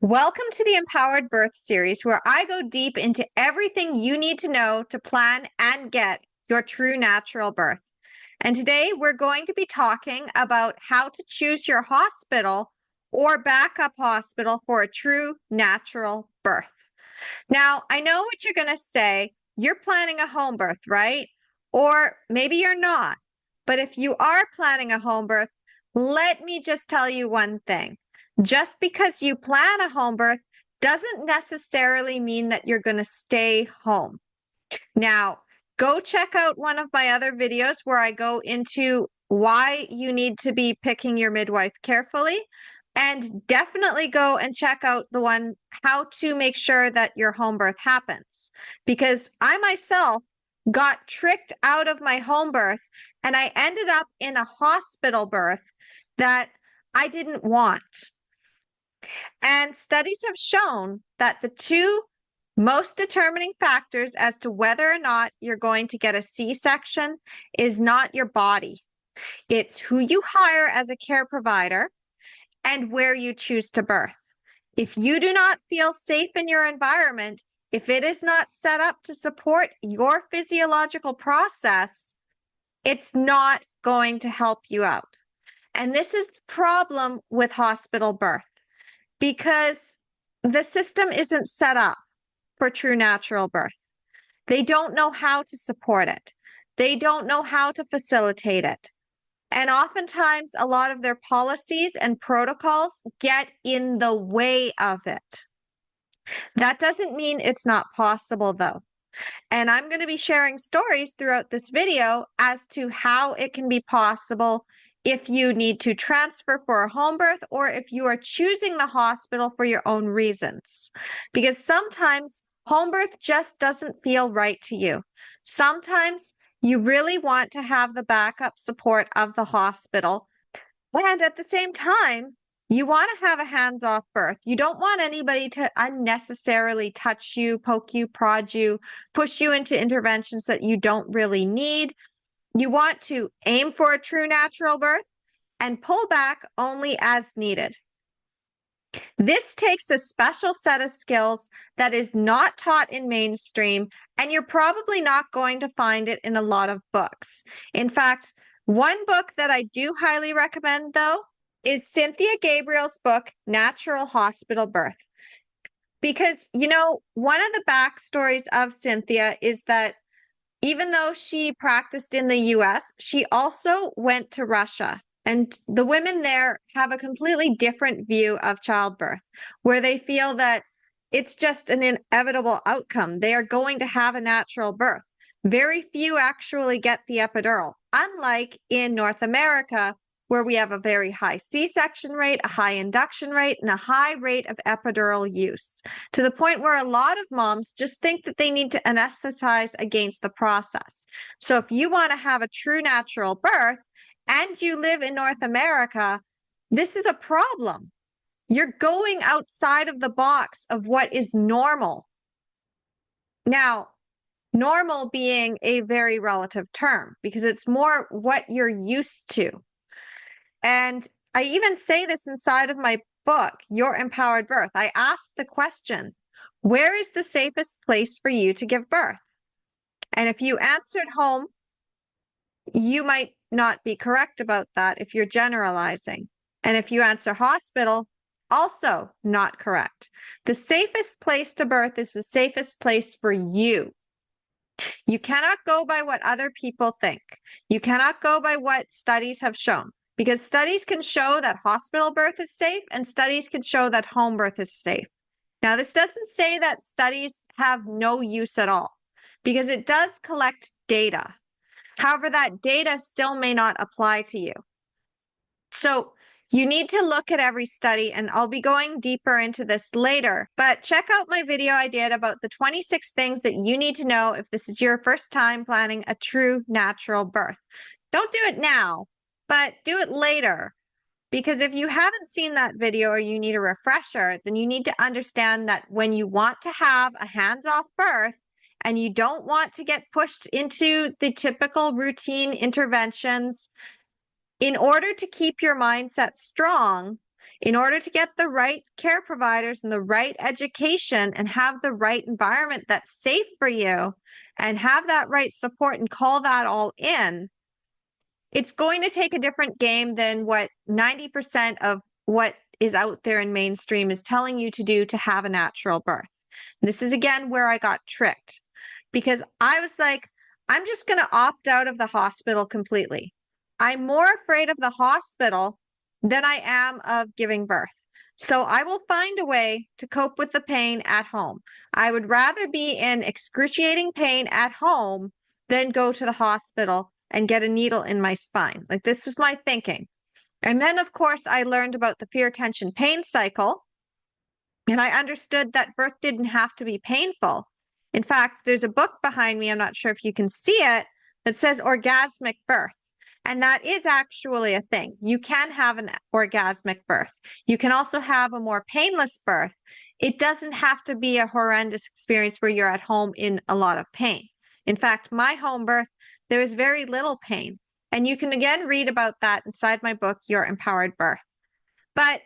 Welcome to the Empowered Birth series, where I go deep into everything you need to know to plan and get your true natural birth. And today we're going to be talking about how to choose your hospital or backup hospital for a true natural birth. Now, I know what you're going to say. You're planning a home birth, right? Or maybe you're not. But if you are planning a home birth, let me just tell you one thing. Just because you plan a home birth doesn't necessarily mean that you're going to stay home. Now, go check out one of my other videos where I go into why you need to be picking your midwife carefully. And definitely go and check out the one, how to make sure that your home birth happens. Because I myself got tricked out of my home birth and I ended up in a hospital birth that I didn't want. And studies have shown that the two most determining factors as to whether or not you're going to get a C-section is not your body. It's who you hire as a care provider and where you choose to birth. If you do not feel safe in your environment, if it is not set up to support your physiological process, it's not going to help you out. And this is the problem with hospital birth, because the system isn't set up for true natural birth. They don't know how to support it. They don't know how to facilitate it. And oftentimes, a lot of their policies and protocols get in the way of it. That doesn't mean it's not possible, though. And I'm going to be sharing stories throughout this video as to how it can be possible if you need to transfer for a home birth or if you are choosing the hospital for your own reasons. Because sometimes home birth just doesn't feel right to you. Sometimes you really want to have the backup support of the hospital. And at the same time, you want to have a hands-off birth. You don't want anybody to unnecessarily touch you, poke you, prod you, push you into interventions that you don't really need. You want to aim for a true natural birth and pull back only as needed. This takes a special set of skills that is not taught in mainstream, and you're probably not going to find it in a lot of books. In fact, one book that I do highly recommend, though, is Cynthia Gabriel's book, Natural Hospital Birth. Because, one of the backstories of Cynthia is that even though she practiced in the US, she also went to Russia. And the women there have a completely different view of childbirth, where they feel that it's just an inevitable outcome. They are going to have a natural birth. Very few actually get the epidural, unlike in North America, where we have a very high C-section rate, a high induction rate, and a high rate of epidural use, to the point where a lot of moms just think that they need to anesthetize against the process. So if you want to have a true natural birth, and you live in North America, this is a problem. You're going outside of the box of what is normal. Now, normal being a very relative term because it's more what you're used to. And I even say this inside of my book, Your Empowered Birth. I ask the question, where is the safest place for you to give birth? And if you answered home, you might not be correct about that if you're generalizing. And if you answer hospital, also not correct. The safest place to birth is the safest place for you. You cannot go by what other people think. You cannot go by what studies have shown, because studies can show that hospital birth is safe and studies can show that home birth is safe. Now, this doesn't say that studies have no use at all, because it does collect data. However, that data still may not apply to you. So you need to look at every study, and I'll be going deeper into this later. But check out my video I did about the 26 things that you need to know if this is your first time planning a true natural birth. Don't do it now, but do it later. Because if you haven't seen that video or you need a refresher, then you need to understand that when you want to have a hands-off birth, and you don't want to get pushed into the typical routine interventions, in order to keep your mindset strong, In order to get the right care providers and the right education and have the right environment that's safe for you and have that right support and call that all in, it's going to take a different game than what 90% of what is out there in mainstream is telling you to do to have a natural birth. This is again where I got tricked because I was like, I'm just going to opt out of the hospital completely. I'm more afraid of the hospital than I am of giving birth. So I will find a way to cope with the pain at home. I would rather be in excruciating pain at home than go to the hospital and get a needle in my spine. Like, this was my thinking. And then, of course, I learned about the fear, tension, pain cycle. And I understood that birth didn't have to be painful. In fact, there's a book behind me, I'm not sure if you can see it, that says orgasmic birth. And that is actually a thing. You can have an orgasmic birth. You can also have a more painless birth. It doesn't have to be a horrendous experience where you're at home in a lot of pain. In fact, my home birth, there was very little pain. And you can again read about that inside my book, Your Empowered Birth. But,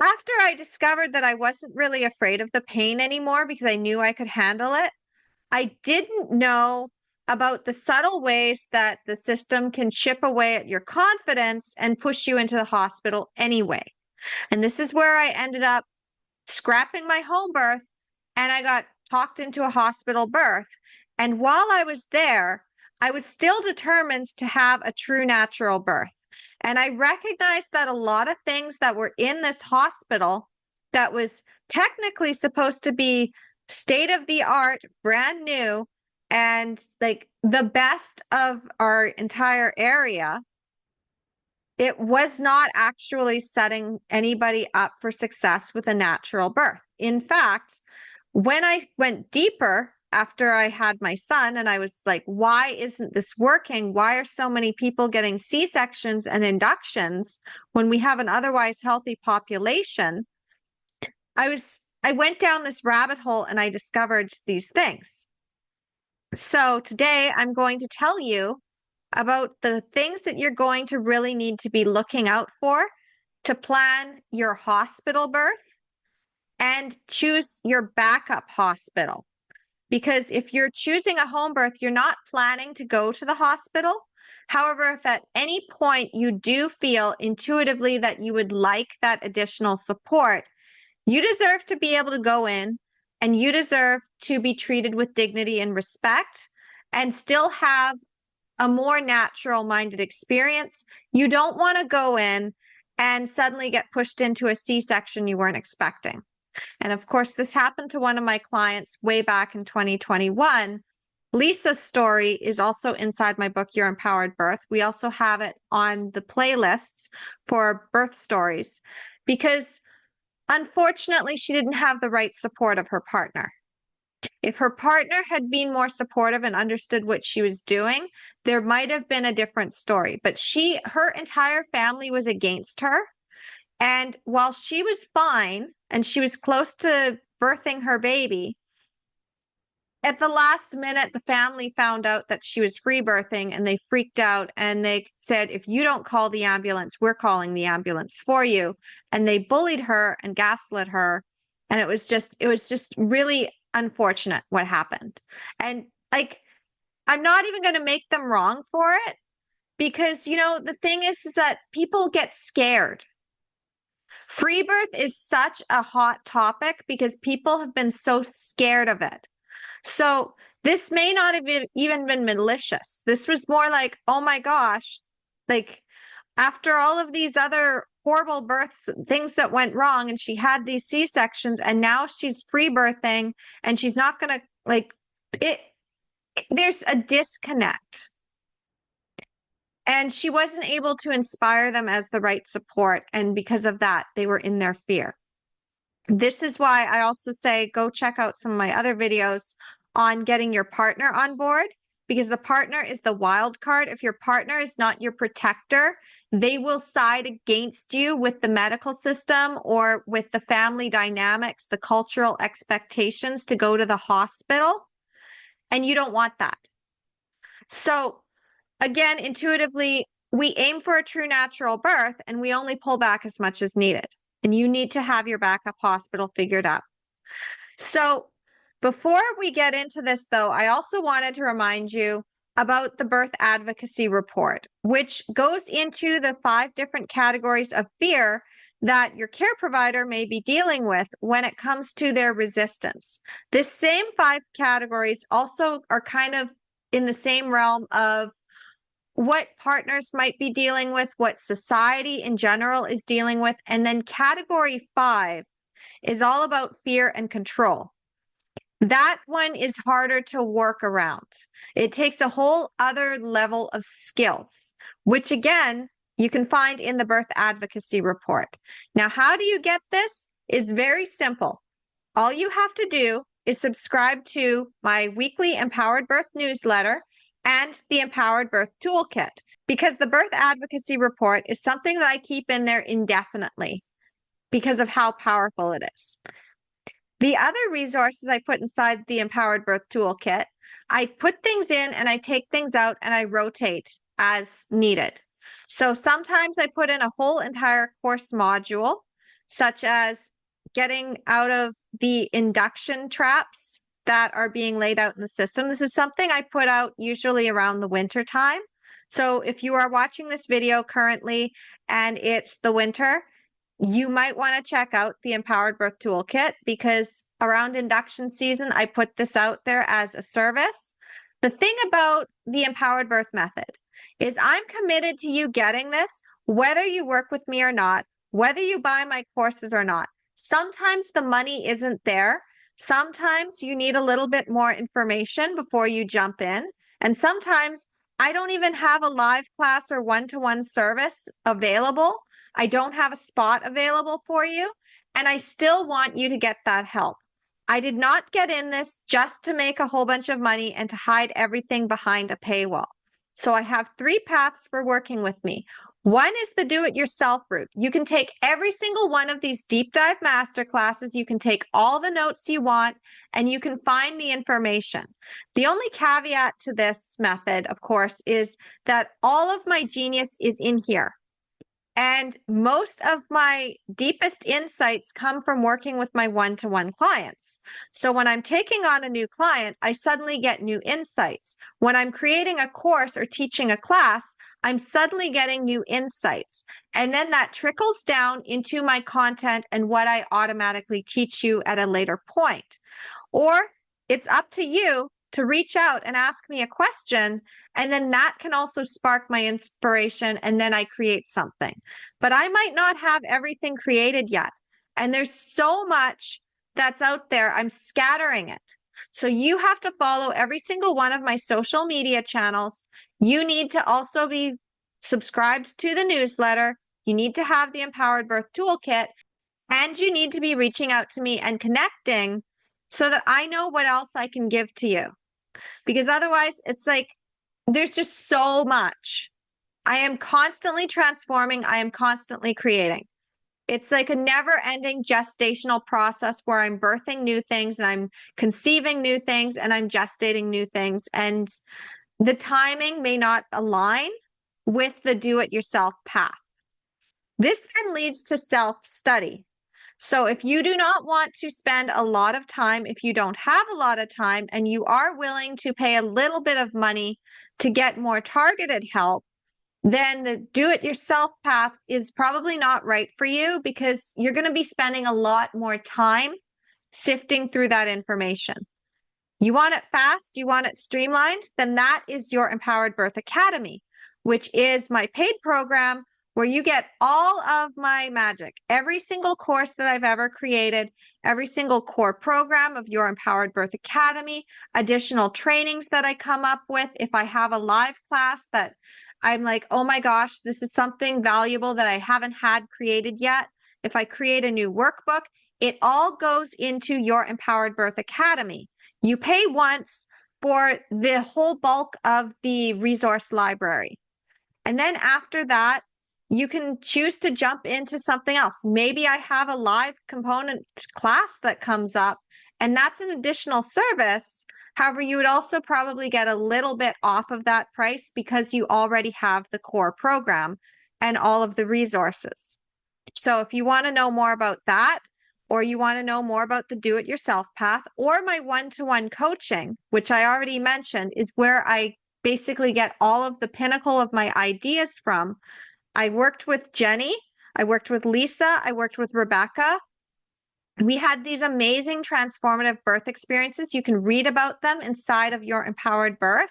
after I discovered that I wasn't really afraid of the pain anymore because I knew I could handle it, I didn't know about the subtle ways that the system can chip away at your confidence and push you into the hospital anyway. And this is where I ended up scrapping my home birth and I got talked into a hospital birth. And while I was there, I was still determined to have a true natural birth. And I recognized that a lot of things that were in this hospital that was technically supposed to be state of the art, brand new, and like the best of our entire area, it was not actually setting anybody up for success with a natural birth. In fact, when I went deeper after I had my son and I was like, why isn't this working? Why are so many people getting C-sections and inductions when we have an otherwise healthy population? I went down this rabbit hole and I discovered these things. So today I'm going to tell you about the things that you're going to really need to be looking out for to plan your hospital birth and choose your backup hospital. Because if you're choosing a home birth, you're not planning to go to the hospital. However, if at any point you do feel intuitively that you would like that additional support, you deserve to be able to go in and you deserve to be treated with dignity and respect and still have a more natural-minded experience. You don't want to go in and suddenly get pushed into a C-section you weren't expecting. And of course, this happened to one of my clients way back in 2021. Lisa's story is also inside my book, Your Empowered Birth. We also have it on the playlists for birth stories because unfortunately, she didn't have the right support of her partner. If her partner had been more supportive and understood what she was doing, there might have been a different story. But her entire family was against her. And while she was fine and she was close to birthing her baby, at the last minute, the family found out that she was free birthing and they freaked out and they said, if you don't call the ambulance, we're calling the ambulance for you. And they bullied her and gaslit her. And it was just really unfortunate what happened. And like, I'm not even going to make them wrong for it because, the thing is that people get scared. Free birth is such a hot topic because people have been so scared of it. So this may not have even been malicious. This was more like, oh my gosh, like after all of these other horrible births, things that went wrong, and she had these C-sections, and now she's free birthing, and she's not going to like it. There's a disconnect. And she wasn't able to inspire them as the right support. And because of that, they were in their fear. This is why I also say, go check out some of my other videos on getting your partner on board, because the partner is the wild card. If your partner is not your protector, they will side against you with the medical system or with the family dynamics, the cultural expectations to go to the hospital. And you don't want that. So again, intuitively, we aim for a true natural birth and we only pull back as much as needed. And you need to have your backup hospital figured out. So before we get into this, though, I also wanted to remind you about the birth advocacy report, which goes into the 5 different categories of fear that your care provider may be dealing with when it comes to their resistance. This same 5 categories also are kind of in the same realm of what partners might be dealing with, what society in general is dealing with. And then category 5 is all about fear and control. That one is harder to work around. It takes a whole other level of skills, which again, you can find in the birth advocacy report. Now, how do you get this? It's very simple. All you have to do is subscribe to my weekly Empowered Birth newsletter and the Empowered Birth Toolkit, because the birth advocacy report is something that I keep in there indefinitely because of how powerful it is. The other resources I put inside the Empowered Birth Toolkit, I put things in and I take things out and I rotate as needed. So sometimes I put in a whole entire course module, such as getting out of the induction traps that are being laid out in the system. This is something I put out usually around the winter time. So if you are watching this video currently and it's the winter, you might want to check out the Empowered Birth Toolkit, because around induction season, I put this out there as a service. The thing about the Empowered Birth method is I'm committed to you getting this, whether you work with me or not, whether you buy my courses or not. Sometimes the money isn't there. Sometimes you need a little bit more information before you jump in. And sometimes I don't even have a live class or one-to-one service available. I don't have a spot available for you, and I still want you to get that help. I did not get in this just to make a whole bunch of money and to hide everything behind a paywall. So I have 3 paths for working with me. One is the do-it-yourself route. You can take every single one of these deep dive masterclasses. You can take all the notes you want, and you can find the information. The only caveat to this method, of course, is that all of my genius is in here. And most of my deepest insights come from working with my one-to-one clients. So when I'm taking on a new client, I suddenly get new insights. When I'm creating a course or teaching a class, I'm suddenly getting new insights. And then that trickles down into my content and what I automatically teach you at a later point. Or it's up to you to reach out and ask me a question, and then that can also spark my inspiration, and then I create something. But I might not have everything created yet. And there's so much that's out there. I'm scattering it. So you have to follow every single one of my social media channels. You need to also be subscribed to the newsletter. You need to have the Empowered Birth Toolkit, and you need to be reaching out to me and connecting so that I know what else I can give to you. Because otherwise, it's like, there's just so much. I am constantly transforming. I am constantly creating. It's like a never-ending gestational process where I'm birthing new things and I'm conceiving new things and I'm gestating new things. And the timing may not align with the do-it-yourself path. This then leads to self-study. So if you do not want to spend a lot of time, if you don't have a lot of time, and you are willing to pay a little bit of money to get more targeted help, then the do-it-yourself path is probably not right for you, because you're going to be spending a lot more time sifting through that information. You want it fast, you want it streamlined, then that is your Empowered Birth Academy, which is my paid program where you get all of my magic, every single course that I've ever created, every single core program of your Empowered Birth Academy, additional trainings that I come up with. If I have a live class that I'm like, oh my gosh, this is something valuable that I haven't had created yet. If I create a new workbook, it all goes into your Empowered Birth Academy. You pay once for the whole bulk of the resource library. And then after that, you can choose to jump into something else. Maybe I have a live component class that comes up, and that's an additional service. However, you would also probably get a little bit off of that price because you already have the core program and all of the resources. So if you want to know more about that, or you want to know more about the do-it-yourself path, or my one-to-one coaching, which I already mentioned, is where I basically get all of the pinnacle of my ideas from. I worked with Jenny, I worked with Lisa, I worked with Rebecca. We had these amazing transformative birth experiences. You can read about them inside of Your Empowered Birth.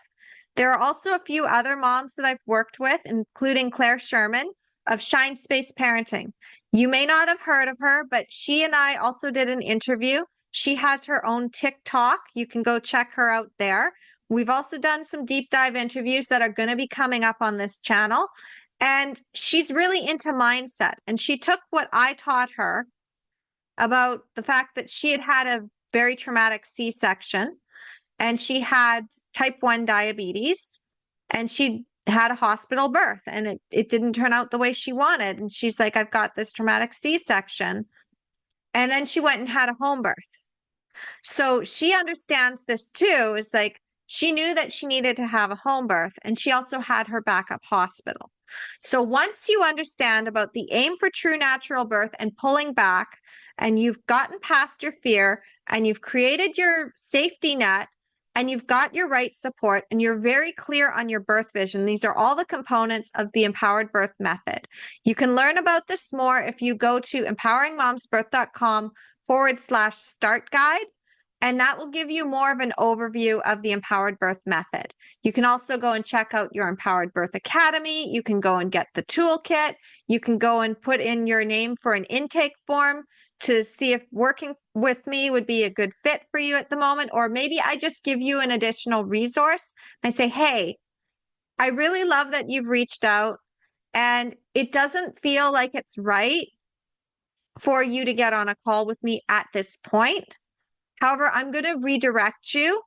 There are also a few other moms that I've worked with, including Claire Sherman of Shine Space Parenting. You may not have heard of her, but she and I also did an interview. She has her own TikTok. You can go check her out there. We've also done some deep dive interviews that are going to be coming up on this channel. And she's really into mindset. And she took what I taught her about the fact that she had had a very traumatic C-section and she had type 1 diabetes and she had a hospital birth and it didn't turn out the way she wanted. And she's like, I've got this traumatic C-section. And then she went and had a home birth. So she understands this too. It's like she knew that she needed to have a home birth and she also had her backup hospital. So once you understand about the aim for true natural birth and pulling back, and you've gotten past your fear and you've created your safety net and you've got your right support and you're very clear on your birth vision, these are all the components of the Empowered Birth Method. You can learn about this more if you go to empoweringmomsbirth.com/start guide. And that will give you more of an overview of the Empowered Birth Method. You can also go and check out your Empowered Birth Academy. You can go and get the toolkit. You can go and put in your name for an intake form to see if working with me would be a good fit for you at the moment. Or maybe I just give you an additional resource. I say, hey, I really love that you've reached out and it doesn't feel like it's right for you to get on a call with me at this point. However, I'm going to redirect you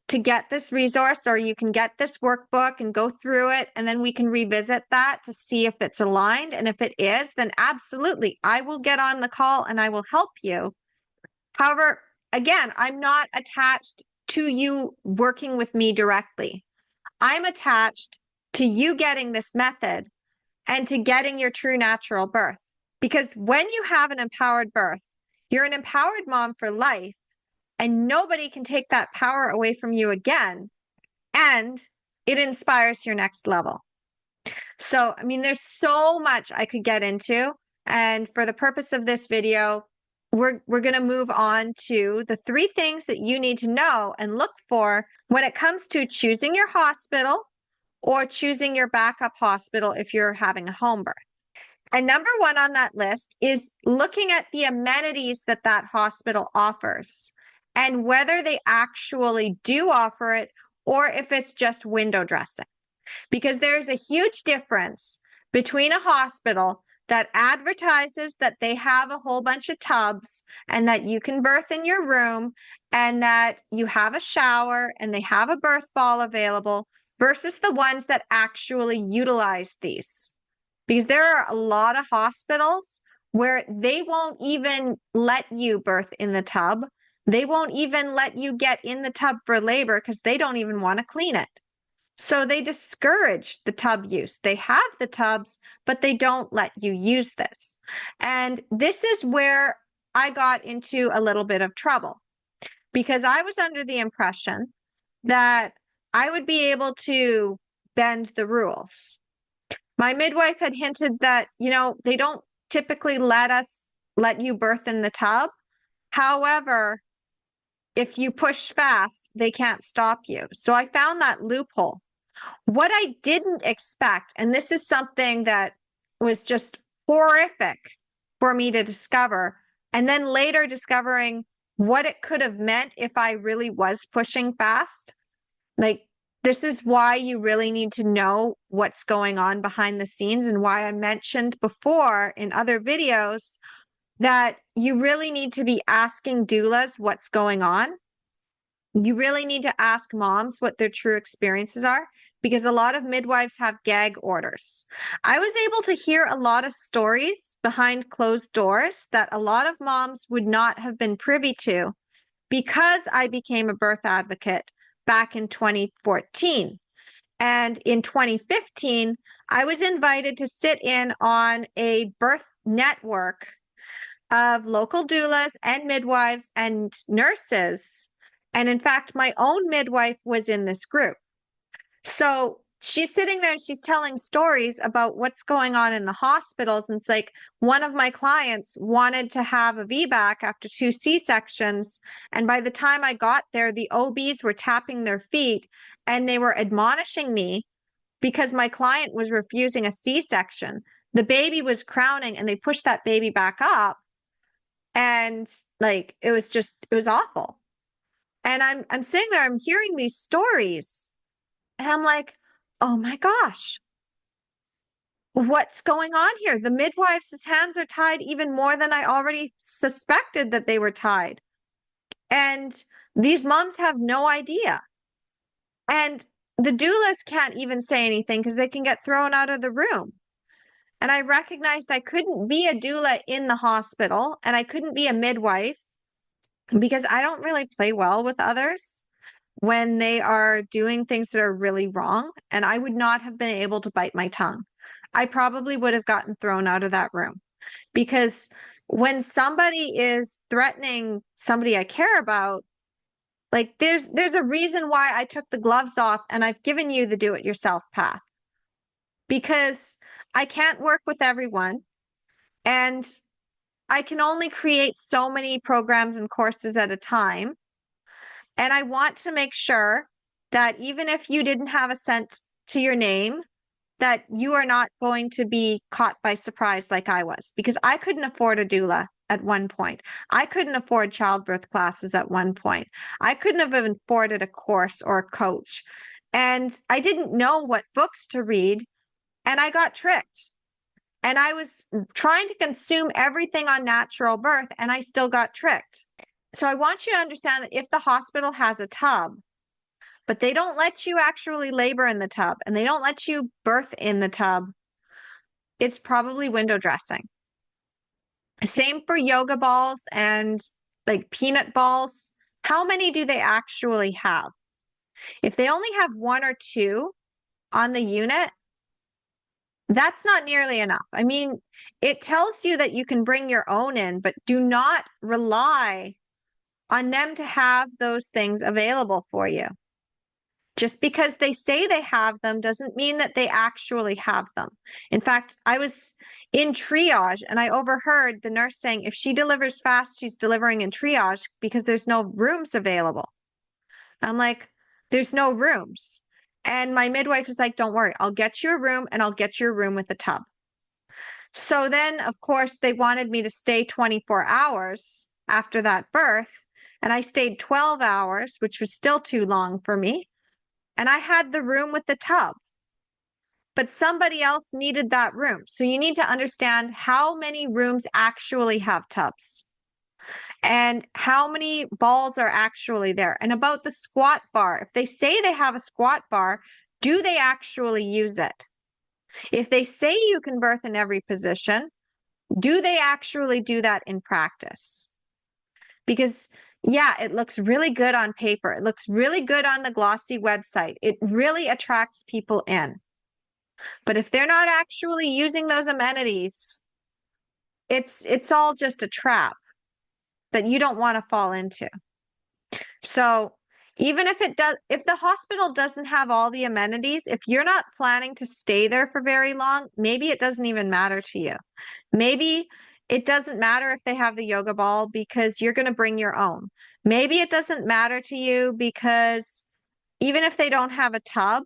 to get this resource, or you can get this workbook and go through it, and then we can revisit that to see if it's aligned. And if it is, then absolutely, I will get on the call and I will help you. However, again, I'm not attached to you working with me directly. I'm attached to you getting this method and to getting your true natural birth. Because when you have an empowered birth, you're an empowered mom for life. And nobody can take that power away from you again. And it inspires your next level. So, I mean, there's so much I could get into. And for the purpose of this video, we're going to move on to the 3 things that you need to know and look for when it comes to choosing your hospital or choosing your backup hospital if you're having a home birth. And number 1 on that list is looking at the amenities that that hospital offers, and whether they actually do offer it or if it's just window dressing. Because there's a huge difference between a hospital that advertises that they have a whole bunch of tubs and that you can birth in your room and that you have a shower and they have a birth ball available versus the ones that actually utilize these. Because there are a lot of hospitals where they won't even let you birth in the tub. They won't even let you get in the tub for labor because they don't even want to clean it. So they discourage the tub use. They have the tubs, but they don't let you use this. And this is where I got into a little bit of trouble because I was under the impression that I would be able to bend the rules. My midwife had hinted that, they don't typically let you birth in the tub. However, if you push fast, they can't stop you. So I found that loophole. What I didn't expect, and this is something that was just horrific for me to discover, and then later discovering what it could have meant if I really was pushing fast. Like, this is why you really need to know what's going on behind the scenes, and why I mentioned before in other videos that you really need to be asking doulas what's going on. You really need to ask moms what their true experiences are, because a lot of midwives have gag orders. I was able to hear a lot of stories behind closed doors that a lot of moms would not have been privy to because I became a birth advocate back in 2014. And in 2015, I was invited to sit in on a birth network of local doulas and midwives and nurses. And in fact, my own midwife was in this group. So she's sitting there and she's telling stories about what's going on in the hospitals. And it's like one of my clients wanted to have a VBAC after 2 C-sections. And by the time I got there, the OBs were tapping their feet and they were admonishing me because my client was refusing a C-section. The baby was crowning and they pushed that baby back up. And like it was awful. And I'm sitting there, I'm hearing these stories, and I'm like, oh my gosh, what's going on here? The midwives' hands are tied even more than I already suspected that they were tied. And these moms have no idea. And the doulas can't even say anything because they can get thrown out of the room. And I recognized I couldn't be a doula in the hospital and I couldn't be a midwife because I don't really play well with others when they are doing things that are really wrong. And I would not have been able to bite my tongue. I probably would have gotten thrown out of that room because when somebody is threatening somebody I care about, like there's a reason why I took the gloves off and I've given you the do-it-yourself path because I can't work with everyone and I can only create so many programs and courses at a time. And I want to make sure that even if you didn't have a cent to your name, that you are not going to be caught by surprise like I was, because I couldn't afford a doula at one point. I couldn't afford childbirth classes at one point. I couldn't have even afforded a course or a coach. And I didn't know what books to read, and I got tricked. And I was trying to consume everything on natural birth, and I still got tricked. So I want you to understand that if the hospital has a tub, but they don't let you actually labor in the tub and they don't let you birth in the tub, it's probably window dressing. Same for yoga balls and like peanut balls. How many do they actually have? If they only have 1 or 2 on the unit, that's not nearly enough. I mean, it tells you that you can bring your own in, but do not rely on them to have those things available for you. Just because they say they have them doesn't mean that they actually have them. In fact, I was in triage and I overheard the nurse saying if she delivers fast, she's delivering in triage because there's no rooms available. I'm like, there's no rooms. And my midwife was like, don't worry, I'll get you a room and I'll get you a room with a tub. So then, of course, they wanted me to stay 24 hours after that birth. And I stayed 12 hours, which was still too long for me. And I had the room with the tub, but somebody else needed that room. So you need to understand how many rooms actually have tubs and how many balls are actually there. And about the squat bar, if they say they have a squat bar, do they actually use it? If they say you can birth in every position, do they actually do that in practice? Because yeah, it looks really good on paper. It looks really good on the glossy website. It really attracts people in. But if they're not actually using those amenities, it's all just a trap that you don't want to fall into. So even if if the hospital doesn't have all the amenities, if you're not planning to stay there for very long, maybe it doesn't even matter to you. Maybe it doesn't matter if they have the yoga ball because you're going to bring your own. Maybe it doesn't matter to you because even if they don't have a tub,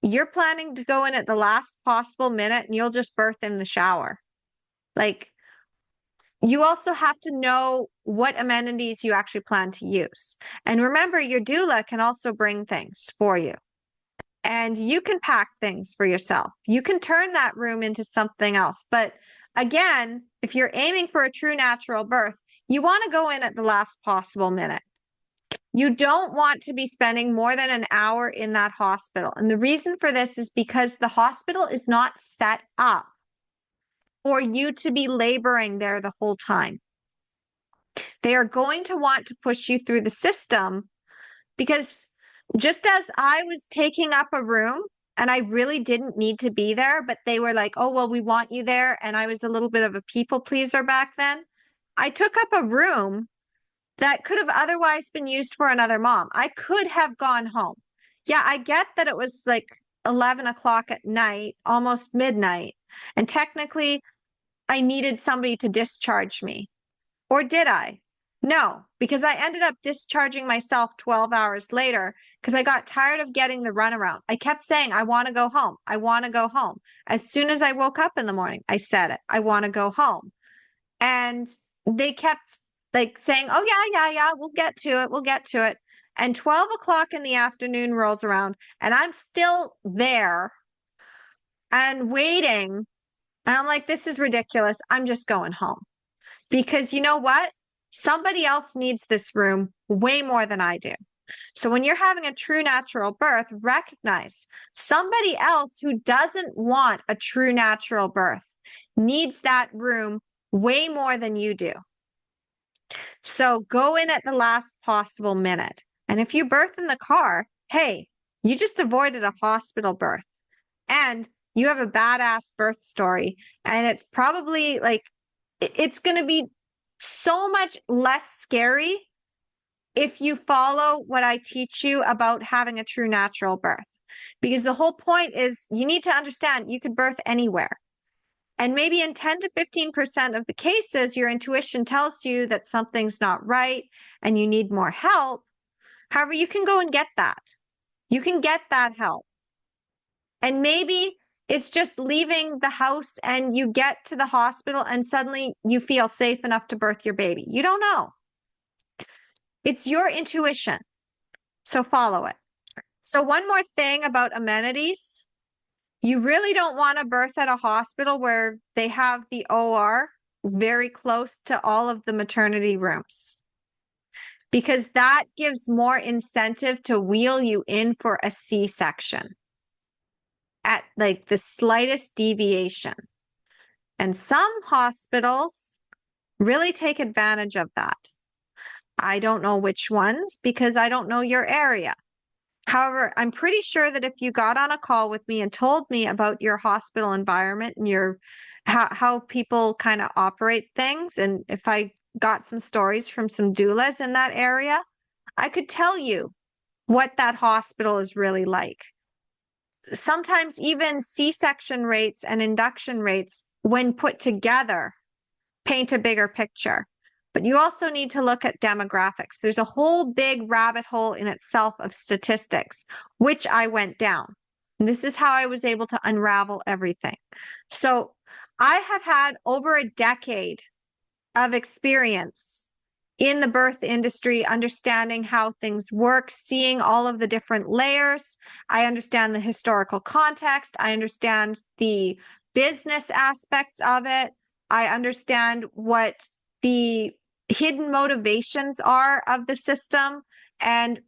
you're planning to go in at the last possible minute and you'll just birth in the shower. Like, you also have to know what amenities you actually plan to use. And remember, your doula can also bring things for you. And you can pack things for yourself. You can turn that room into something else. But again, if you're aiming for a true natural birth, you want to go in at the last possible minute. You don't want to be spending more than an hour in that hospital. And the reason for this is because the hospital is not set up for you to be laboring there the whole time. They are going to want to push you through the system because Just as I was taking up a room and I really didn't need to be there, but they were like, oh, well, we want you there. And I was a little bit of a people pleaser back then. I took up a room that could have otherwise been used for another mom. I could have gone home. Yeah, I get that it was like 11 o'clock at night, almost midnight. And technically, I needed somebody to discharge me. Or did I? No, because I ended up discharging myself 12 hours later because I got tired of getting the runaround. I kept saying, I want to go home. I want to go home. As soon as I woke up in the morning, I said it. I want to go home. And they kept like saying, oh, yeah, we'll get to it. We'll get to it. And 12 o'clock in the afternoon rolls around and I'm still there and waiting. And I'm like, this is ridiculous. I'm just going home. Because you know what? Somebody else needs this room way more than I do. So when you're having a true natural birth, recognize somebody else who doesn't want a true natural birth needs that room way more than you do. So go in at the last possible minute. And if you birth in the car, hey, you just avoided a hospital birth and you have a badass birth story. And it's probably like, it's going to be so much less scary if you follow what I teach you about having a true natural birth. Because the whole point is you need to understand you could birth anywhere. And maybe in 10 to 15% of the cases, your intuition tells you that something's not right and you need more help. However, you can go and get that. You can get that help. And maybe it's just leaving the house and you get to the hospital and suddenly you feel safe enough to birth your baby. You don't know. It's your intuition. So follow it. So one more thing about amenities. You really don't want to birth at a hospital where they have the OR very close to all of the maternity rooms, because that gives more incentive to wheel you in for a C-section at like the slightest deviation. And some hospitals really take advantage of that. I don't know which ones because I don't know your area. However, I'm pretty sure that if you got on a call with me and told me about your hospital environment and your how people kind of operate things, and if I got some stories from some doulas in that area, I could tell you what that hospital is really like. Sometimes even C-section rates and induction rates, when put together, paint a bigger picture. But you also need to look at demographics. There's a whole big rabbit hole in itself of statistics, which I went down. And this is how I was able to unravel everything. So I have had over a decade of experience in the birth industry, understanding how things work, seeing all of the different layers. I understand the historical context. I understand the business aspects of it. I understand what the hidden motivations are of the system and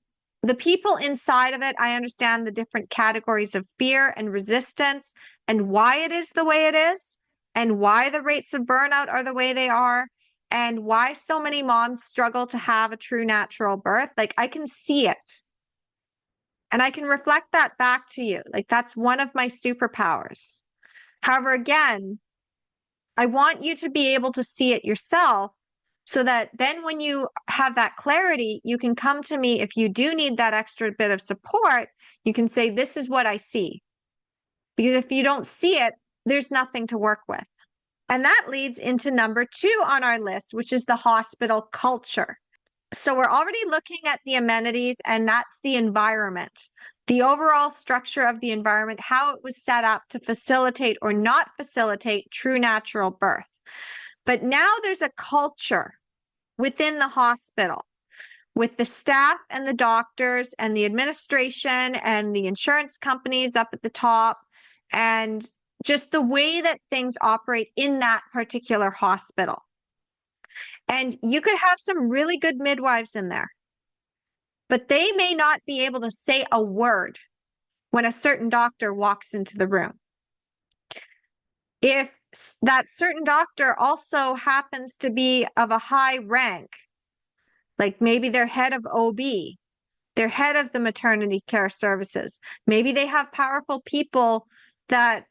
the people inside of it. I understand the different categories of fear and resistance and why it is the way it is and why the rates of burnout are the way they are and why so many moms struggle to have a true natural birth. Like I can see it and I can reflect that back to you. Like that's one of my superpowers. However, again, I want you to be able to see it yourself so that then when you have that clarity, you can come to me. If you do need that extra bit of support, you can say, this is what I see. Because if you don't see it, there's nothing to work with. And that leads into number 2 on our list, which is the hospital culture. So we're already looking at the amenities, and that's the environment, the overall structure of the environment, how it was set up to facilitate or not facilitate true natural birth. But now there's a culture within the hospital with the staff and the doctors and the administration and the insurance companies up at the top and just the way that things operate in that particular hospital. And you could have some really good midwives in there, but they may not be able to say a word when a certain doctor walks into the room. If that certain doctor also happens to be of a high rank, like maybe they're head of OB, They're head of the maternity care services. Maybe they have powerful people that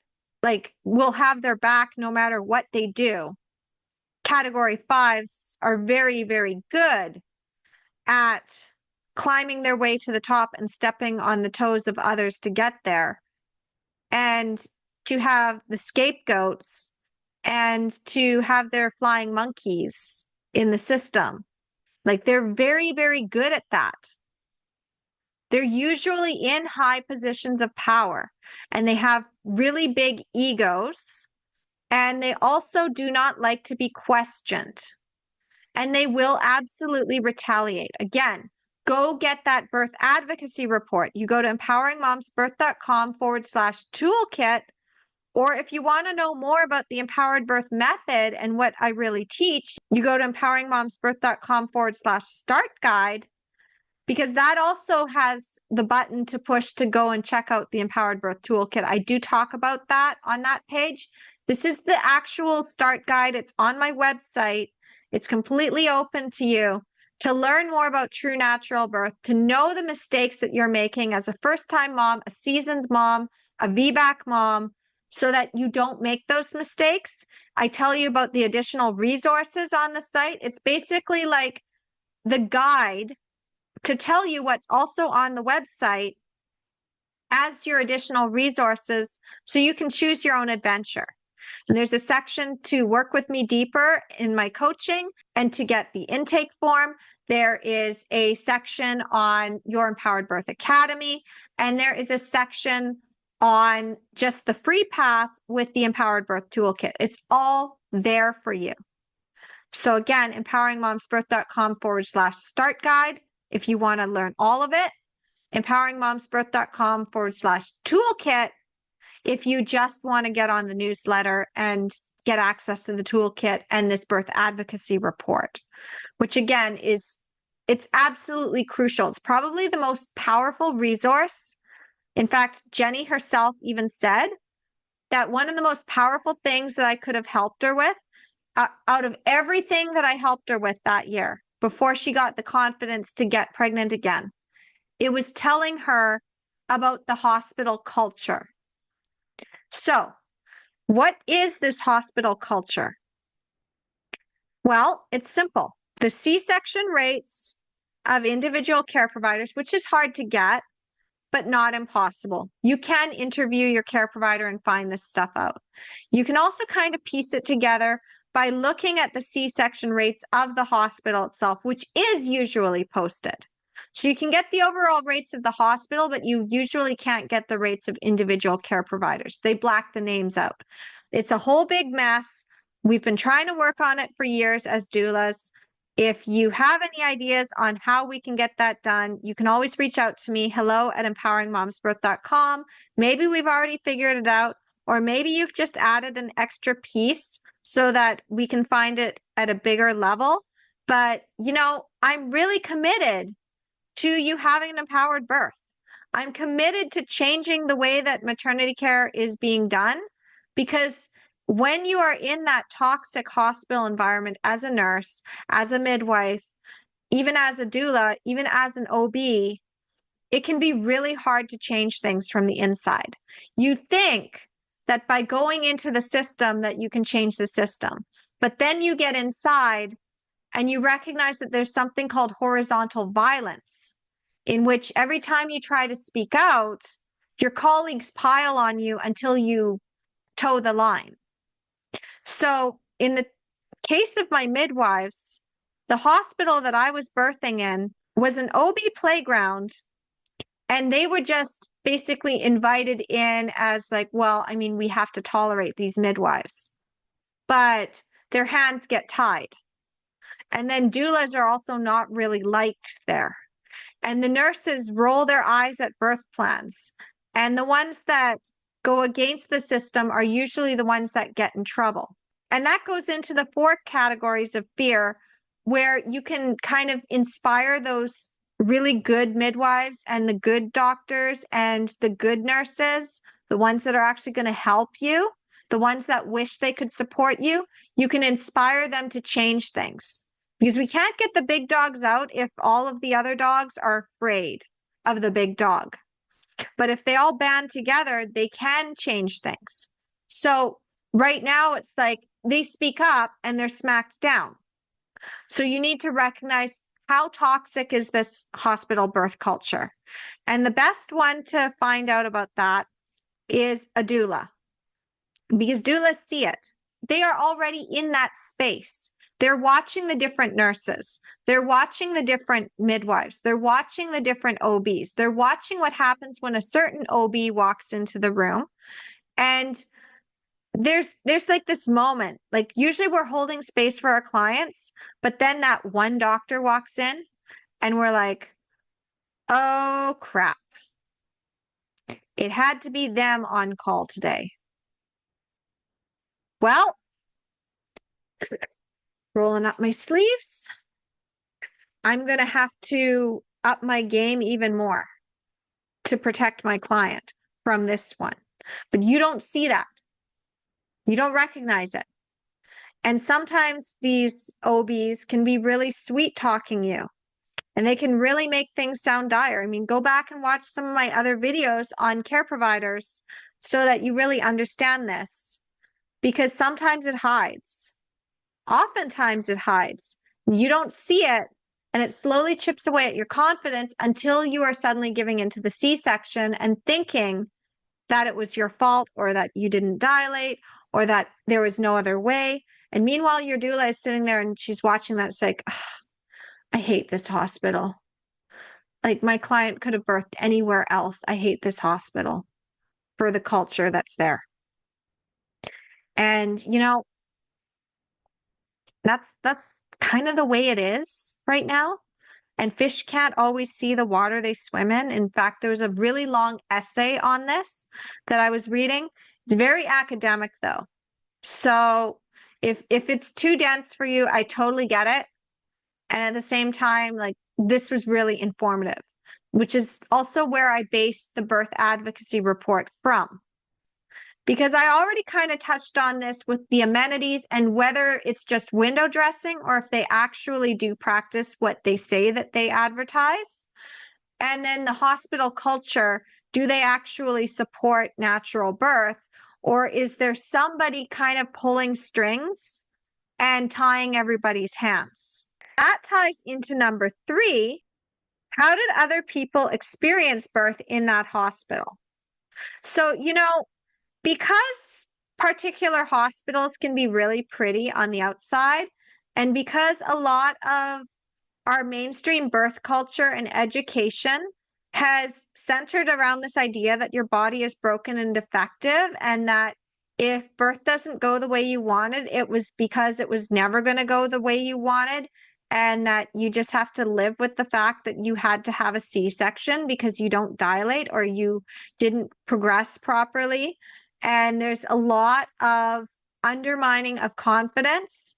will have their back no matter what they do. Category 5s are very, very good at climbing their way to the top and stepping on the toes of others to get there. And to have the scapegoats and to have their flying monkeys in the system. They're very, very good at that. They're usually in high positions of power, and they have really big egos, and they also do not like to be questioned, and they will absolutely retaliate. Again, go get that birth advocacy report. You go to empoweringmomsbirth.com/toolkit, or if you want to know more about the empowered birth method and what I really teach, you go to empoweringmomsbirth.com/start guide, because that also has the button to push to go and check out the empowered birth toolkit. I do talk about that on that page. This is the actual start guide. It's on my website. It's completely open to you to learn more about true natural birth, to know the mistakes that you're making as a first-time mom, a seasoned mom, a VBAC mom, so that you don't make those mistakes. I tell you about the additional resources on the site. It's basically like the guide to tell you what's also on the website as your additional resources so you can choose your own adventure. And there's a section to work with me deeper in my coaching and to get the intake form. There is a section on your Empowered Birth Academy, and there is a section on just the free path with the Empowered Birth Toolkit. It's all there for you. So again, empoweringmomsbirth.com/start guide if you want to learn all of it. empoweringmomsbirth.com/toolkit if you just want to get on the newsletter and get access to the toolkit and this birth advocacy report, which again it's absolutely crucial. It's probably the most powerful resource. In fact, Jenny herself even said that one of the most powerful things that I could have helped her with out of everything that I helped her with that year before she got the confidence to get pregnant again, it was telling her about the hospital culture. So, what is this hospital culture? Well, it's simple. The C-section rates of individual care providers, which is hard to get, but not impossible. You can interview your care provider and find this stuff out. You can also kind of piece it together by looking at the C-section rates of the hospital itself, which is usually posted. So you can get the overall rates of the hospital, but you usually can't get the rates of individual care providers. They black the names out. It's a whole big mess. We've been trying to work on it for years as doulas. If you have any ideas on how we can get that done, you can always reach out to me, hello@empoweringmomsbirth.com. Maybe we've already figured it out, or maybe you've just added an extra piece so that we can find it at a bigger level. But, I'm really committed to you having an empowered birth. I'm committed to changing the way that maternity care is being done, because when you are in that toxic hospital environment as a nurse, as a midwife, even as a doula, even as an OB, it can be really hard to change things from the inside. You think that by going into the system that you can change the system, but then you get inside and you recognize that there's something called horizontal violence, in which every time you try to speak out, your colleagues pile on you until you toe the line. So in the case of my midwives, the hospital that I was birthing in was an OB playground, and they were just basically invited in as we have to tolerate these midwives. But their hands get tied. And then doulas are also not really liked there. And the nurses roll their eyes at birth plans. And the ones that go against the system are usually the ones that get in trouble. And that goes into the 4 categories of fear, where you can kind of inspire those really good midwives and the good doctors and the good nurses, the ones that are actually going to help you, the ones that wish they could support you. You can inspire them to change things, because we can't get the big dogs out if all of the other dogs are afraid. of the big dog. But if they all band together, they can change things. So right now, it's like they speak up and they're smacked down. So you need to recognize how toxic is this hospital birth culture. And the best one to find out about that is a doula, because doulas see it. They are already in that space. They're watching the different nurses. They're watching the different midwives. They're watching the different OBs. They're watching what happens when a certain OB walks into the room. And there's like this moment, like usually we're holding space for our clients, but then that one doctor walks in and we're like, oh crap. It had to be them on call today. Well, rolling up my sleeves. I'm going to have to up my game even more to protect my client from this one. But you don't see that. You don't recognize it. And sometimes these OBs can be really sweet talking you, and they can really make things sound dire. I mean, go back and watch some of my other videos on care providers so that you really understand this, because sometimes it hides. Oftentimes it hides. You don't see it, and it slowly chips away at your confidence until you are suddenly giving into the C-section and thinking that it was your fault, or that you didn't dilate, or that there was no other way. And meanwhile, your doula is sitting there and she's watching that. It's like, I hate this hospital. Like, my client could have birthed anywhere else. I hate this hospital for the culture that's there. And, you know, that's kind of the way it is right now. And fish can't always see the water they swim in. In fact, there was a really long essay on this that I was reading. It's very academic, though. So if it's too dense for you, I totally get it. And at the same time, like, this was really informative, which is also where I based the birth advocacy report from. Because I already kind of touched on this with the amenities and whether it's just window dressing or if they actually do practice what they say that they advertise. And then the hospital culture, do they actually support natural birth? Or is there somebody kind of pulling strings and tying everybody's hands? That ties into number 3. How did other people experience birth in that hospital? So, you know, because particular hospitals can be really pretty on the outside, and because a lot of our mainstream birth culture and education has centered around this idea that your body is broken and defective, and that if birth doesn't go the way you wanted, it was because it was never going to go the way you wanted, and that you just have to live with the fact that you had to have a C-section because you don't dilate or you didn't progress properly. And there's a lot of undermining of confidence.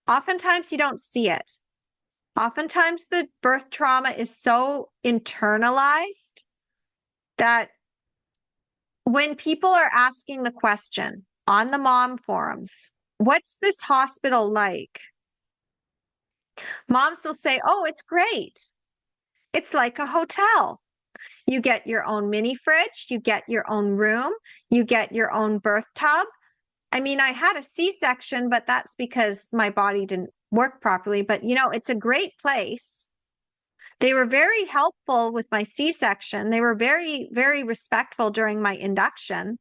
Oftentimes you don't see it. Oftentimes the birth trauma is so internalized that when people are asking the question on the mom forums, what's this hospital like? Moms will say, oh, it's great. It's like a hotel. You get your own mini fridge, you get your own room, you get your own birth tub. I mean, I had a C-section, but that's because my body didn't work properly. But, you know, it's a great place. They were very helpful with my C-section. They were very, very respectful during my induction.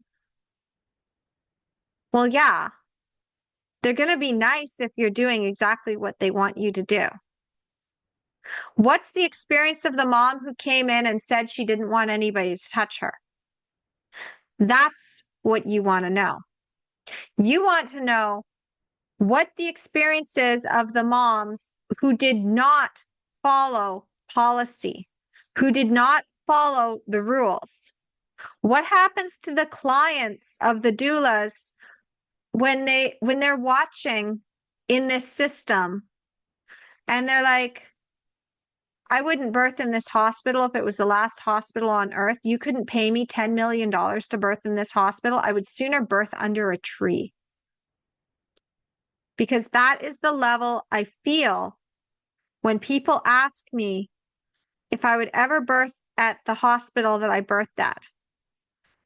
Well, yeah, they're going to be nice if you're doing exactly what they want you to do. What's the experience of the mom who came in and said she didn't want anybody to touch her? That's what you want to know. You want to know what the experience is of the moms who did not follow policy, who did not follow the rules. What happens to the clients of the doulas when they're watching in this system and they're like, I wouldn't birth in this hospital if it was the last hospital on earth. You couldn't pay me $10 million to birth in this hospital. I would sooner birth under a tree. Because that is the level I feel when people ask me if I would ever birth at the hospital that I birthed at.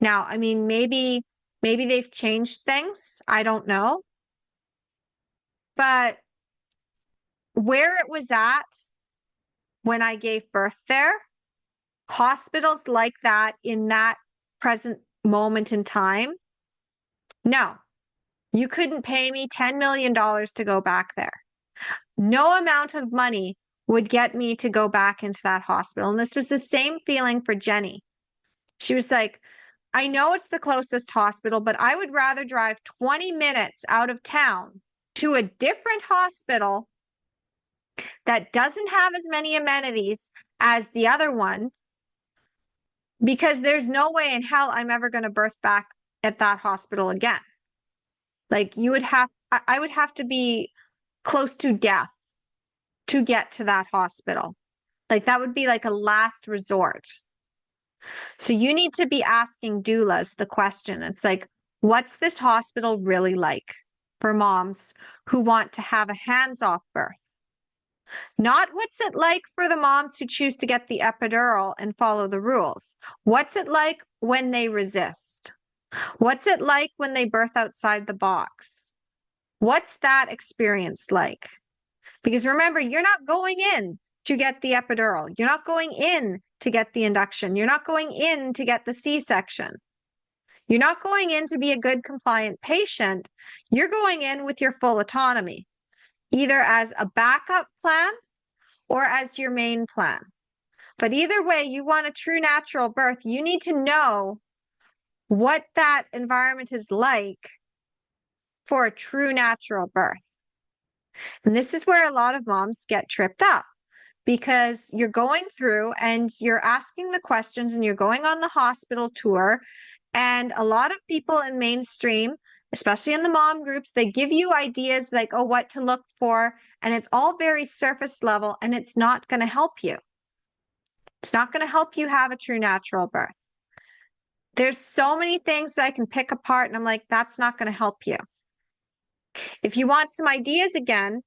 Now, I mean, maybe they've changed things. I don't know. But where it was at when I gave birth there, hospitals like that in that present moment in time, no, you couldn't pay me $10 million to go back there. No amount of money would get me to go back into that hospital. And this was the same feeling for Jenny. She was like, I know it's the closest hospital, but I would rather drive 20 minutes out of town to a different hospital that doesn't have as many amenities as the other one, because there's no way in hell I'm ever going to birth back at that hospital again. Like I would have to be close to death to get to that hospital. Like that would be like a last resort. So you need to be asking doulas the question. It's like, what's this hospital really like for moms who want to have a hands-off birth? Not what's it like for the moms who choose to get the epidural and follow the rules. What's it like when they resist? What's it like when they birth outside the box? What's that experience like? Because remember, you're not going in to get the epidural. You're not going in to get the induction. You're not going in to get the C-section. You're not going in to be a good compliant patient. You're going in with your full autonomy, either as a backup plan or as your main plan. But either way, you want a true natural birth, you need to know what that environment is like for a true natural birth. And this is where a lot of moms get tripped up, because you're going through and you're asking the questions and you're going on the hospital tour. And a lot of people in mainstream, especially in the mom groups, they give you ideas like, oh, what to look for. And it's all very surface level, and it's not going to help you. It's not going to help you have a true natural birth. There's so many things that I can pick apart, and I'm like, that's not going to help you. If you want some ideas again,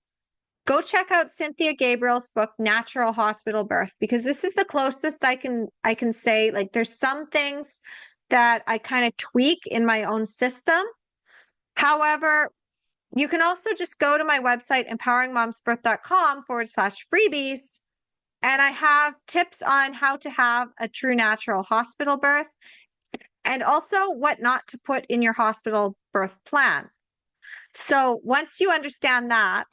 go check out Cynthia Gabriel's book, Natural Hospital Birth, because this is the closest I can say. Like, there's some things that I kind of tweak in my own system. However, you can also just go to my website, empoweringmomsbirth.com/freebies, and I have tips on how to have a true natural hospital birth, and also what not to put in your hospital birth plan. So once you understand that,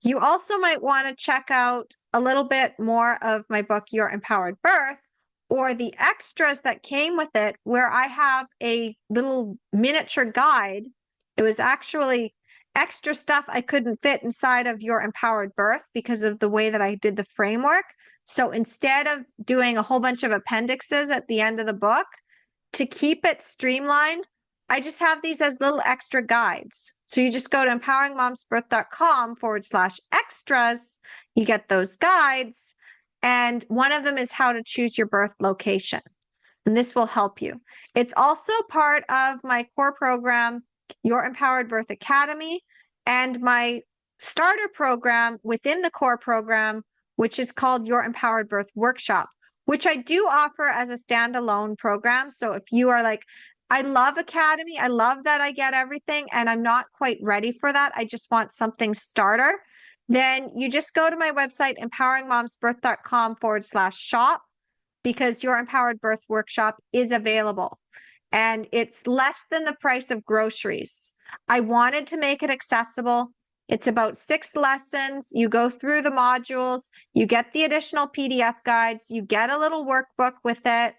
you also might want to check out a little bit more of my book, Your Empowered Birth, or the extras that came with it, where I have a little miniature guide. It was actually extra stuff I couldn't fit inside of Your Empowered Birth because of the way that I did the framework. So instead of doing a whole bunch of appendixes at the end of the book, to keep it streamlined, I just have these as little extra guides. So you just go to empoweringmomsbirth.com/extras. You get those guides. And one of them is how to choose your birth location. And this will help you. It's also part of my core program, Your Empowered Birth Academy, and my starter program within the core program, which is called Your Empowered Birth Workshop, which I do offer as a standalone program. So if you are like, I love Academy, I love that I get everything, and I'm not quite ready for that, I just want something starter, then you just go to my website, empoweringmomsbirth.com/shop, because Your Empowered Birth Workshop is available. And it's less than the price of groceries. I wanted to make it accessible. It's about 6 lessons. You go through the modules, you get the additional PDF guides, you get a little workbook with it,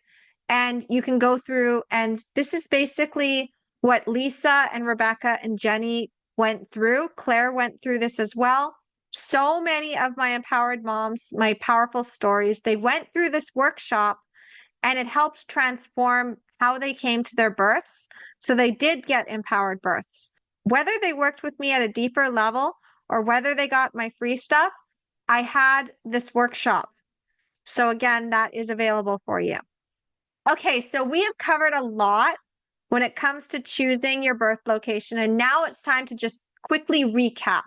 and you can go through. And this is basically what Lisa and Rebecca and Jenny went through. Claire went through this as well. So many of my empowered moms, my powerful stories, they went through this workshop, and it helped transform how they came to their births. So they did get empowered births. Whether they worked with me at a deeper level or whether they got my free stuff, I had this workshop. So again, that is available for you. Okay, so we have covered a lot when it comes to choosing your birth location. And now it's time to just quickly recap.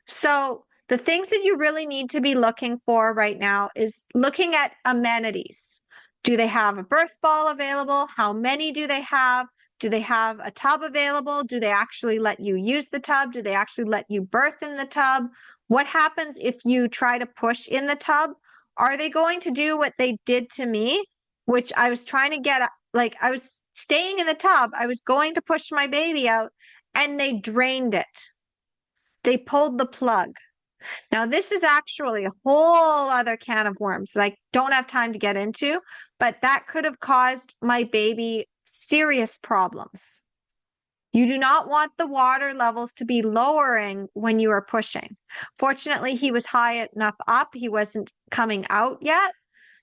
So The things that you really need to be looking for right now is looking at amenities. Do they have a birth ball available? How many do they have? Do they have a tub available? Do they actually let you use the tub? Do they actually let you birth in the tub? What happens if you try to push in the tub? Are they going to do what they did to me, which I was trying to get, like I was staying in the tub, I was going to push my baby out, and they drained it. They pulled the plug. Now, this is actually a whole other can of worms that I don't have time to get into, but that could have caused my baby serious problems. You do not want the water levels to be lowering when you are pushing. Fortunately, he was high enough up. He wasn't coming out yet,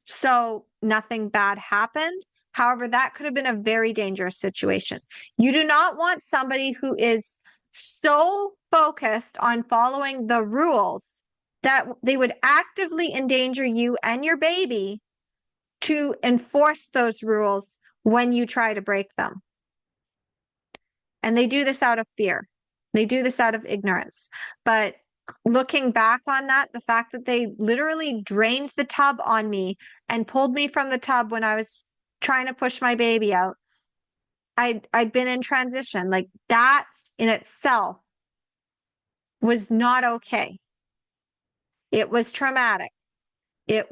so nothing bad happened. However, that could have been a very dangerous situation. You do not want somebody who is so focused on following the rules that they would actively endanger you and your baby to enforce those rules when you try to break them. And they do this out of fear. They do this out of ignorance. But looking back on that, the fact that they literally drained the tub on me and pulled me from the tub when I was trying to push my baby out, I'd been in transition. Like that in itself was not okay. It was traumatic. It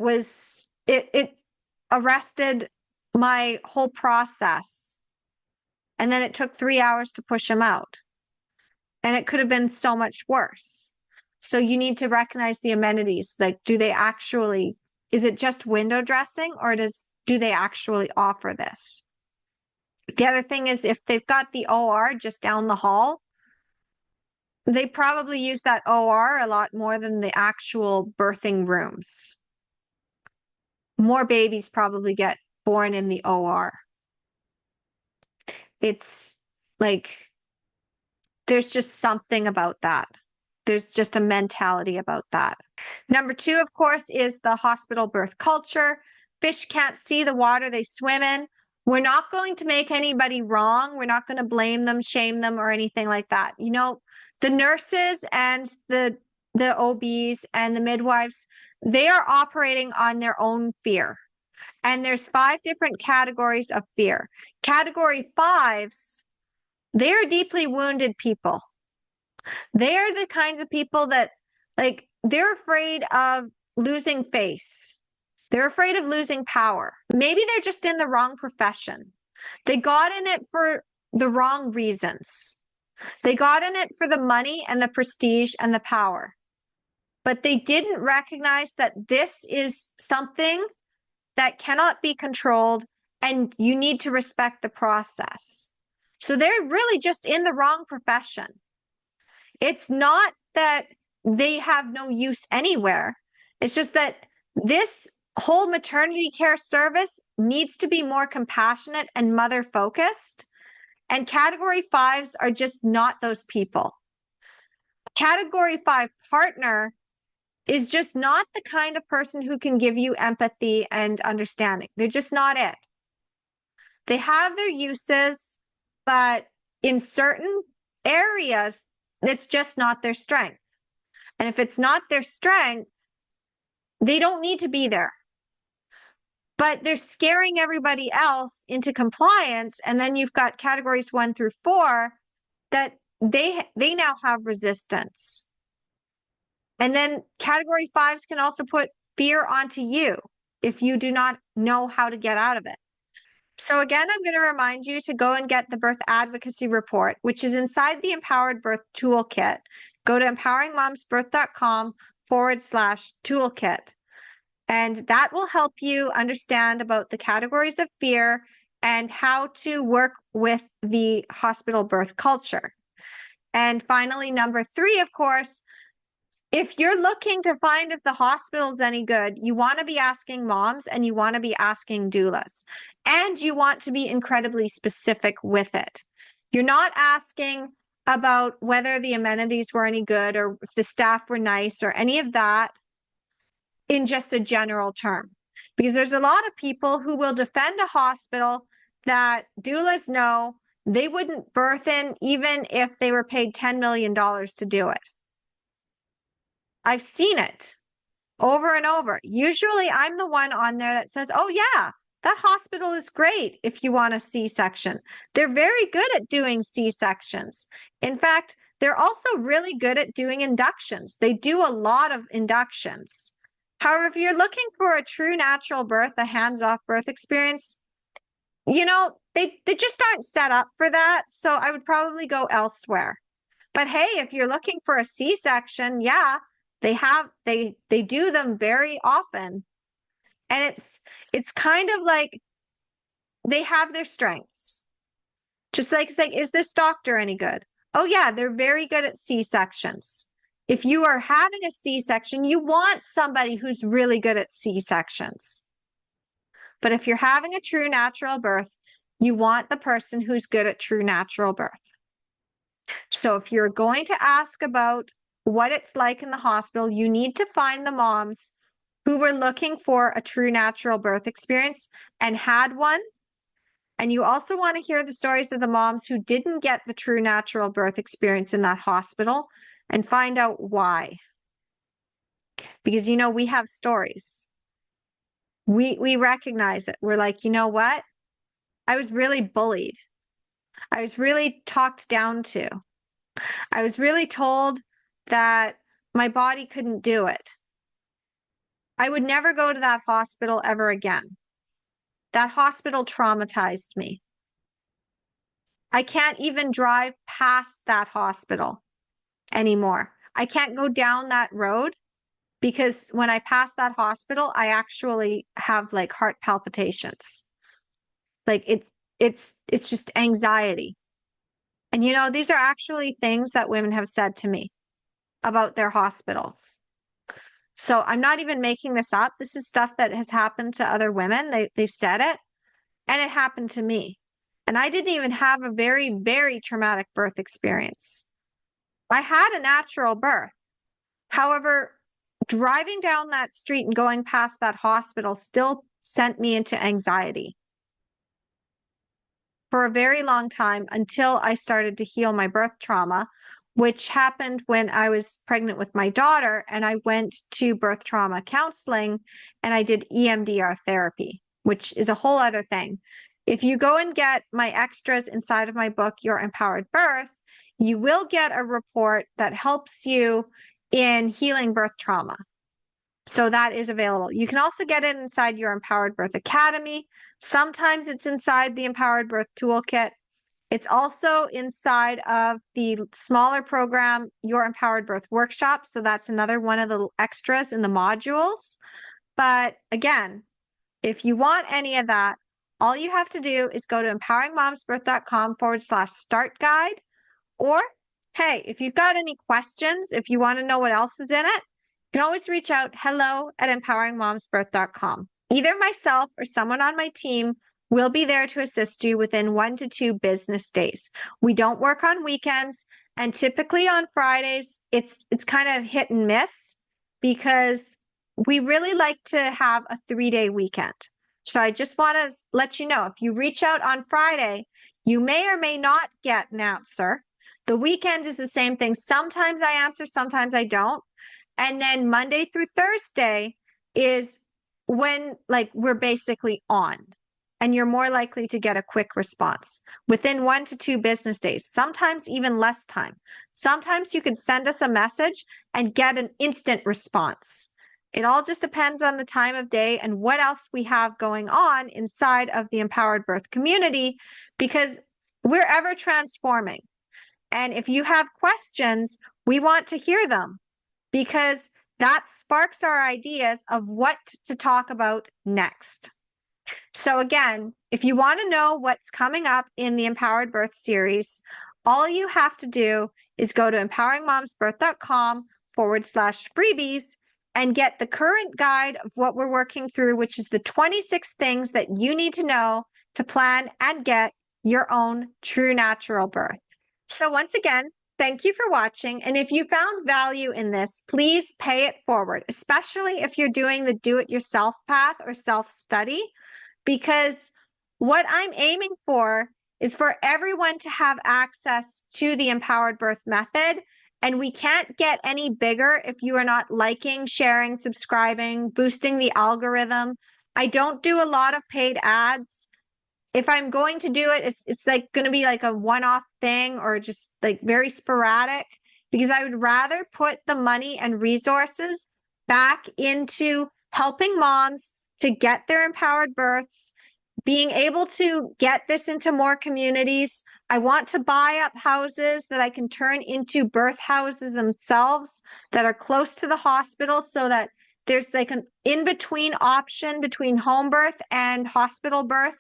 arrested my whole process. And then it took 3 hours to push him out. And it could have been so much worse. So you need to recognize the amenities. Like, do they actually, is it just window dressing, or do they actually offer this? The other thing is, if they've got the OR just down the hall, they probably use that OR a lot more than the actual birthing rooms. More babies probably get born in the OR. It's like, there's just something about that. There's just a mentality about that. Number 2, of course, is the hospital birth culture. Fish can't see the water they swim in. We're not going to make anybody wrong. We're not going to blame them, shame them, or anything like that. You know, the nurses and the OBs and the midwives, they are operating on their own fear. And there's 5 different categories of fear. Category 5s, they are deeply wounded people. They're the kinds of people that, like, they're afraid of losing face. They're afraid of losing power. Maybe they're just in the wrong profession. They got in it for the wrong reasons. They got in it for the money and the prestige and the power. But they didn't recognize that this is something that cannot be controlled, and you need to respect the process. So they're really just in the wrong profession. It's not that they have no use anywhere. It's just that this whole maternity care service needs to be more compassionate and mother focused. And category 5s are just not those people. Category 5 partner is just not the kind of person who can give you empathy and understanding. They're just not it. They have their uses, but in certain areas, it's just not their strength. And if it's not their strength, they don't need to be there. But they're scaring everybody else into compliance. And then you've got categories 1 through 4 that they now have resistance. And then category 5s can also put fear onto you if you do not know how to get out of it. So again, I'm going to remind you to go and get the birth advocacy report, which is inside the Empowered Birth Toolkit. Go to empoweringmomsbirth.com/toolkit. And that will help you understand about the categories of fear and how to work with the hospital birth culture. And finally, number 3, of course, if you're looking to find if the hospital's any good, you want to be asking moms and you want to be asking doulas. And you want to be incredibly specific with it. You're not asking about whether the amenities were any good or if the staff were nice or any of that in just a general term. Because there's a lot of people who will defend a hospital that doulas know they wouldn't birth in even if they were paid $10 million to do it. I've seen it over and over. Usually I'm the one on there that says, oh, yeah, that hospital is great if you want a C-section. They're very good at doing C-sections. In fact, they're also really good at doing inductions. They do a lot of inductions. However, if you're looking for a true natural birth, a hands-off birth experience, they just aren't set up for that. So I would probably go elsewhere. But hey, if you're looking for a C-section, yeah, they do them very often. And it's kind of like they have their strengths. Just like it's like, is this doctor any good? Oh yeah, they're very good at C-sections. If you are having a C-section, you want somebody who's really good at C-sections. But if you're having a true natural birth, you want the person who's good at true natural birth. So if you're going to ask about what it's like in the hospital, you need to find the moms who were looking for a true natural birth experience and had one. And you also want to hear the stories of the moms who didn't get the true natural birth experience in that hospital and find out why. Because, we have stories. We recognize it. We're like, you know what? I was really bullied. I was really talked down to. I was really told that my body couldn't do it. I would never go to that hospital ever again. That hospital traumatized me. I can't even drive past that hospital anymore. I can't go down that road because when I pass that hospital, I actually have like heart palpitations. Like it's just anxiety. And these are actually things that women have said to me about their hospitals. So I'm not even making this up. This is stuff that has happened to other women. They've said it, and it happened to me. And I didn't even have a very, very traumatic birth experience. I had a natural birth. However, driving down that street and going past that hospital still sent me into anxiety for a very long time until I started to heal my birth trauma, which happened when I was pregnant with my daughter, and I went to birth trauma counseling and I did EMDR therapy, which is a whole other thing. If you go and get my extras inside of my book, Your Empowered Birth, you will get a report that helps you in healing birth trauma. So that is available. You can also get it inside Your Empowered Birth Academy. Sometimes it's inside the Empowered Birth Toolkit. It's also inside of the smaller program, Your Empowered Birth Workshop. So that's another one of the extras in the modules. But again, if you want any of that, all you have to do is go to empoweringmomsbirth.com/start guide. Or, hey, if you've got any questions, if you want to know what else is in it, you can always reach out, hello@empoweringmomsbirth.com. Either myself or someone on my team will be there to assist you within 1 to 2 business days. We don't work on weekends, and typically on Fridays, it's kind of hit and miss because we really like to have a 3-day weekend. So I just want to let you know, if you reach out on Friday, you may or may not get an answer. The weekend is the same thing. Sometimes I answer, sometimes I don't. And then Monday through Thursday is when we're basically on, and you're more likely to get a quick response within 1 to 2 business days, sometimes even less time. Sometimes you can send us a message and get an instant response. It all just depends on the time of day and what else we have going on inside of the Empowered Birth community, because we're ever transforming. And if you have questions, we want to hear them, because that sparks our ideas of what to talk about next. So again, if you want to know what's coming up in the Empowered Birth series, all you have to do is go to empoweringmomsbirth.com/freebies and get the current guide of what we're working through, which is the 26 things that you need to know to plan and get your own true natural birth. So once again, thank you for watching. And if you found value in this, please pay it forward, especially if you're doing the do-it-yourself path or self-study, because what I'm aiming for is for everyone to have access to the Empowered Birth method And we can't get any bigger if you are not liking, sharing, subscribing, boosting the algorithm. I don't do a lot of paid ads. If I'm going to do it, it's like going to be like a one-off thing or just like very sporadic, because I would rather put the money and resources back into helping moms to get their empowered births, being able to get this into more communities. I want to buy up houses that I can turn into birth houses themselves that are close to the hospital, so that there's like an in-between option between home birth and hospital birth,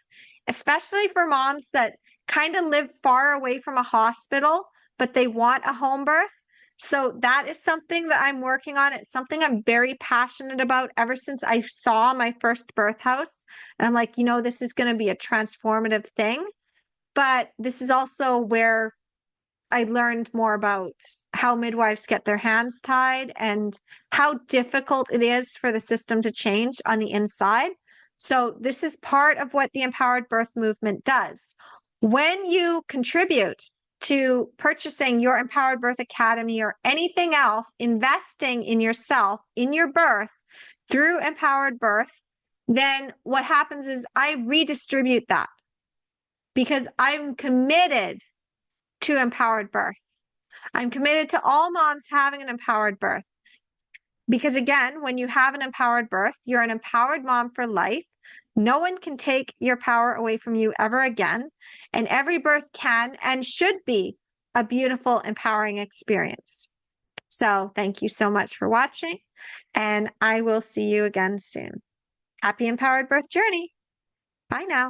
especially for moms that kind of live far away from a hospital, but they want a home birth. So that is something that I'm working on. It's something I'm very passionate about ever since I saw my first birth house. And I'm like, this is going to be a transformative thing. But this is also where I learned more about how midwives get their hands tied and how difficult it is for the system to change on the inside. So this is part of what the Empowered Birth movement does. When you contribute to purchasing your Empowered Birth Academy or anything else, investing in yourself, in your birth through Empowered Birth, then what happens is I redistribute that, because I'm committed to empowered birth. I'm committed to all moms having an empowered birth. Because again, when you have an empowered birth, you're an empowered mom for life. No one can take your power away from you ever again. And every birth can and should be a beautiful, empowering experience. So thank you so much for watching, and I will see you again soon. Happy empowered birth journey. Bye now.